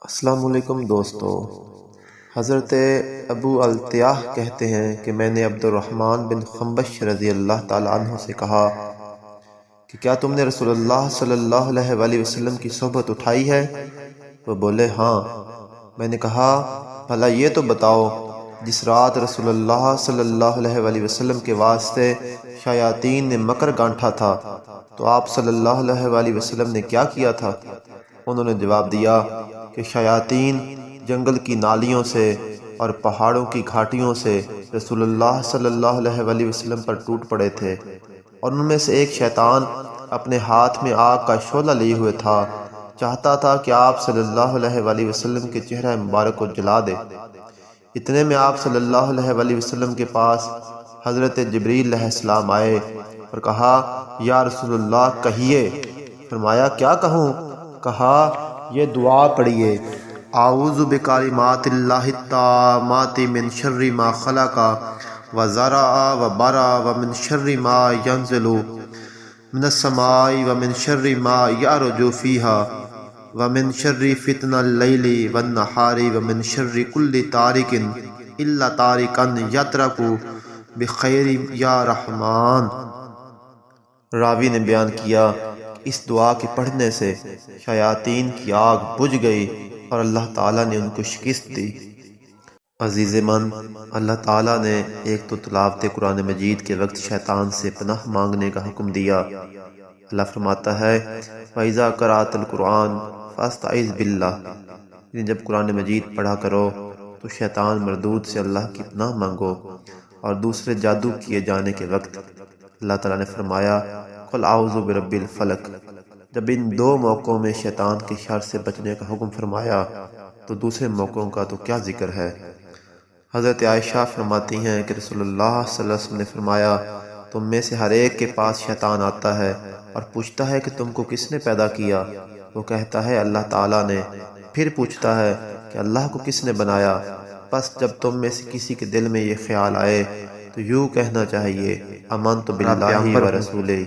السلام علیکم دوستو۔ حضرت ابو التیاہ کہتے ہیں کہ میں نے عبد الرحمن بن خنبش رضی اللہ تعالی عنہ سے کہا کہ کیا تم نے رسول اللہ صلی اللہ علیہ وآلہ وسلم کی صحبت اٹھائی ہے؟ وہ بولے ہاں۔ میں نے کہا بھلا یہ تو بتاؤ، جس رات رسول اللہ صلی اللہ علیہ وآلہ وسلم کے واسطے شیاطین نے مکر گانٹھا تھا تو آپ صلی اللہ علیہ وآلہ وسلم نے کیا کیا تھا؟ انہوں نے جواب دیا کہ شیاطین جنگل کی نالیوں سے اور پہاڑوں کی گھاٹیوں سے رسول اللہ صلی اللہ علیہ وآلہ وسلم پر ٹوٹ پڑے تھے، اور ان میں سے ایک شیطان اپنے ہاتھ میں آگ کا شعلہ لیے ہوئے تھا، چاہتا تھا کہ آپ صلی اللہ علیہ وآلہ وسلم کے چہرہ مبارک کو جلا دے۔ اتنے میں آپ صلی اللہ علیہ وآلہ وسلم کے پاس حضرت جبریل علیہ السلام آئے اور کہا یا رسول اللہ کہیے۔ فرمایا کیا کہوں؟ کہا یہ دعا پڑھیے، اعوذ بکلمات اللہ التامات من شر ما خلق وزرع وبرع ومن شر ما ينزل من السماء ومن شر ما يعرج فيها ومن شر فتن اللیل والنہار ومن شر کل تارک الا تارکا یترک بخیر یا رحمان۔ راوی نے بیان کیا اس دعا کے پڑھنے سے شیاطین کی آگ بجھ گئی اور اللہ تعالیٰ نے ان کو شکست دی۔ عزیز من، اللہ تعالیٰ نے ایک تو تلاوت قرآن مجید کے وقت شیطان سے پناہ مانگنے کا حکم دیا۔ اللہ فرماتا ہے وَإِذَا قَرَأْتَ الْقُرْآنَ فَاسْتَعِذْ بِاللَّهِ، یعنی جب قرآن مجید پڑھا کرو تو شیطان مردود سے اللہ کی پناہ مانگو۔ اور دوسرے جادو کیے جانے کے وقت اللہ تعالیٰ نے فرمایا قُلْ أَعُوذُ بِرَبِّ الْفَلَقِ، جب ان دو موقعوں میں شیطان کے شر سے بچنے کا حکم فرمایا تو دوسرے موقعوں کا تو کیا ذکر ہے۔ حضرت عائشہ فرماتی ہیں کہ رسول اللہ صلی اللہ علیہ وسلم نے فرمایا تم میں سے ہر ایک کے پاس شیطان آتا ہے اور پوچھتا ہے کہ تم کو کس نے پیدا کیا؟ وہ کہتا ہے اللہ تعالیٰ نے۔ پھر پوچھتا ہے کہ اللہ کو کس نے بنایا؟ پس جب تم میں سے کسی کے دل میں یہ خیال آئے تو یوں کہنا چاہیے آمنت باللہ و رسولہ۔